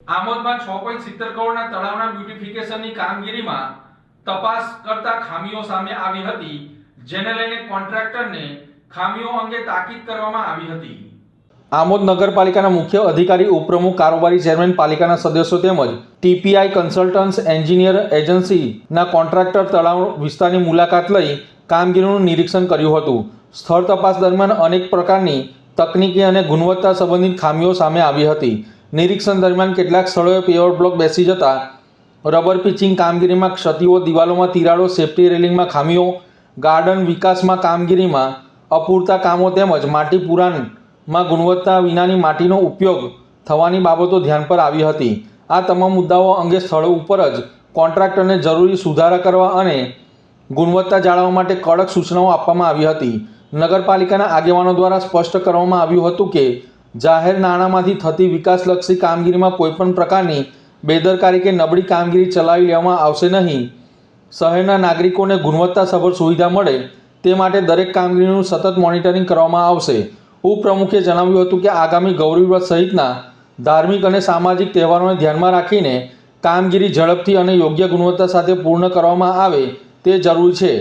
આમોદમાં 6.70 કરોડના તળાવના બ્યુટિફિકેશનની કામગીરીમાં તપાસ કરતા ખામીઓ સામે આવી હતી, જેને લઈને કોન્ટ્રાક્ટરને ખામીઓ અંગે તાકીદ કરવામાં આવી હતી। આમોદ નગરપાલિકાના મુખ્ય અધિકારી, ઉપપ્રમુખ, કારોબારી ચેરમેન, પાલિકાના સદસ્યો તેમજ ટીપીઆઈ કન્સલ્ટન્ટ્સ એન્જિનિયર એજન્સીના કોન્ટ્રાક્ટર તળાવ વિસ્તારની મુલાકાત લઈ કામગીરીનું નિરીક્ષણ કર્યું હતું। સ્થળ તપાસ દરમિયાન અનેક પ્રકારની તકનીકી અને ગુણવત્તા સંબંધિત ખામીઓ સામે આવી હતી। નિરીક્ષણ દરમિયાન કેટલાક સ્થળોએ પેવર બ્લોક બેસી જતા રબર પિચિંગ કામગીરીમાં ક્ષતિઓ, દિવાલોમાં તિરાડો, સેફ્ટી રેલિંગમાં ખામીઓ, ગાર્ડન વિકાસમાં કામગીરીમાં અપૂરતા કામો તેમજ માટી પુરાણમાં ગુણવત્તા વિનાની માટીનો ઉપયોગ થવાની બાબતો ધ્યાન પર આવી હતી। આ તમામ મુદ્દાઓ અંગે સ્થળ ઉપર જ કોન્ટ્રાક્ટરને જરૂરી સુધારા કરવા અને ગુણવત્તા જાળવવા માટે કડક સૂચનાઓ આપવામાં આવી હતી। નગરપાલિકાના આગેવાનો દ્વારા સ્પષ્ટ કરવામાં આવ્યું હતું કે જાહેર નાણાંમાંથી થતી વિકાસલક્ષી કામગીરીમાં કોઈપણ પ્રકારની બેદરકારી કે નબળી કામગીરી ચલાવી લેવામાં આવશે નહીં। શહેરના નાગરિકોને ગુણવત્તાસભર સુવિધા મળે તે માટે દરેક કામગીરીનું સતત મોનિટરિંગ કરવામાં આવશે। ઉપપ્રમુખે જણાવ્યું હતું કે આગામી ગૌરી વ્રત સહિતના ધાર્મિક અને સામાજિક તહેવારોને ધ્યાનમાં રાખીને કામગીરી ઝડપથી અને યોગ્ય ગુણવત્તા સાથે પૂર્ણ કરવામાં આવે તે જરૂરી છે,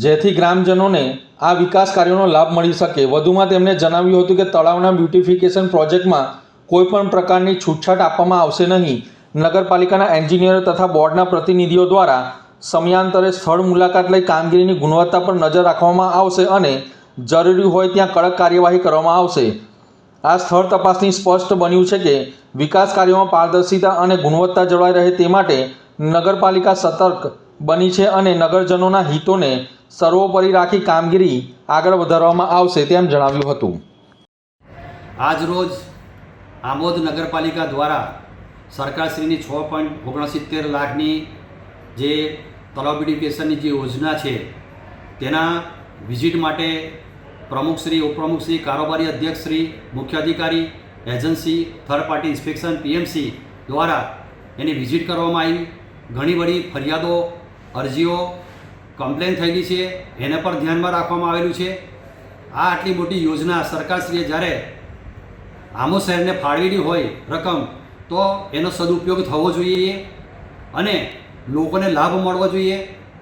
જેથી ગ્રામજનોને આ વિકાસ કાર્યોનો લાભ મળી શકે। વધુમાં તેમણે જણાવ્યું હતું કે તળાવના બ્યુટિફિકેશન પ્રોજેક્ટમાં કોઈપણ પ્રકારની છૂટછાટ આપવામાં આવશે નહીં। નગરપાલિકાના એન્જિનિયરો તથા બોર્ડના પ્રતિનિધિઓ દ્વારા સમયાંતરે સ્થળ મુલાકાત લઈ કામગીરીની ગુણવત્તા પર નજર રાખવામાં આવશે અને જરૂરી હોય ત્યાં કડક કાર્યવાહી કરવામાં આવશે। આ સ્થળ તપાસની સ્પષ્ટ બન્યું છે કે વિકાસ કાર્યોમાં પારદર્શિતા અને ગુણવત્તા જળવાઈ રહે તે માટે નગરપાલિકા સતર્ક બની છે અને નગરજનોના હિતોને સર્વોપરી રાખી કામગીરી આગળ વધારવામાં આવશે તેમ જણાવ્યું હતું। આજરોજ આમોદ નગરપાલિકા દ્વારા સરકારશ્રીની 6.69 લાખની જે તળાવ બ્યુટિફિકેશનની જે યોજના છે તેના વિઝિટ માટે પ્રમુખશ્રી, ઉપપ્રમુખશ્રી, કારોબારી અધ્યક્ષશ્રી, મુખ્ય અધિકારી, agency, third party inspection PMC દ્વારા એની વિઝિટ કરવામાં આવી। ઘણી બધી ફરિયાદો, અરજીઓ, કમ્પ્લેન થયેલી છે, એને પણ ધ્યાનમાં રાખવામાં આવેલું છે। આ આટલી મોટી યોજના સરકારશ્રીએ જ્યારે આમોદ શહેરને ફાળવેલી હોય રકમ, તો એનો સદુપયોગ થવો જોઈએ અને લોકોને લાભ મળવો જોઈએ।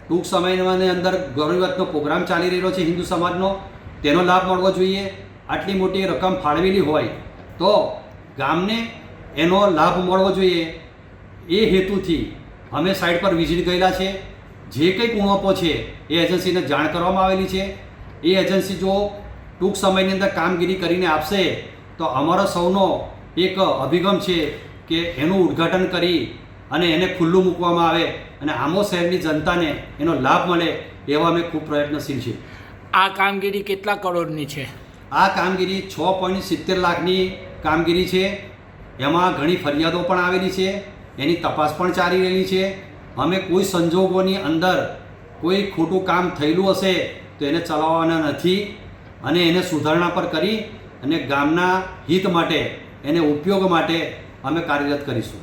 ટૂંક સમયની અંદર ગૌરીવ્રતનો પ્રોગ્રામ ચાલી રહેલો છે હિન્દુ સમાજનો, તેનો લાભ મળવો જોઈએ। આટલી મોટી રકમ ફાળવેલી હોય તો ગામને એનો લાભ મળવો જોઈએ। એ હેતુથી અમે સાઇટ પર વિઝિટ ગયેલા છે। જે કંઈ ઉણપો છે એ એજન્સીને જાણ કરવામાં આવેલી છે। એ એજન્સી જો ટૂંક સમયની અંદર કામગીરી કરીને આપશે તો અમારો સૌનો એક અભિગમ છે કે એનું ઉદ્ઘાટન કરી અને એને ખુલ્લું મૂકવામાં આવે અને આમોદ શહેરની જનતાને એનો લાભ મળે એવા અમે ખૂબ પ્રયત્નશીલ છીએ। આ કામગીરી કેટલા કરોડની છે? આ કામગીરી 6.70 લાખની કામગીરી છે। એમાં ઘણી ફરિયાદો પણ આવેલી છે, એની તપાસ પણ ચાલી રહેલી છે। અમે કોઈ સંજોગોની અંદર કોઈ ખોટું કામ થયેલું હશે તો એને ચલાવવાના નથી અને એને સુધારણા પર કરી અને ગામના હિત માટે, એને ઉપયોગ માટે અમે કાર્યરત કરીશું।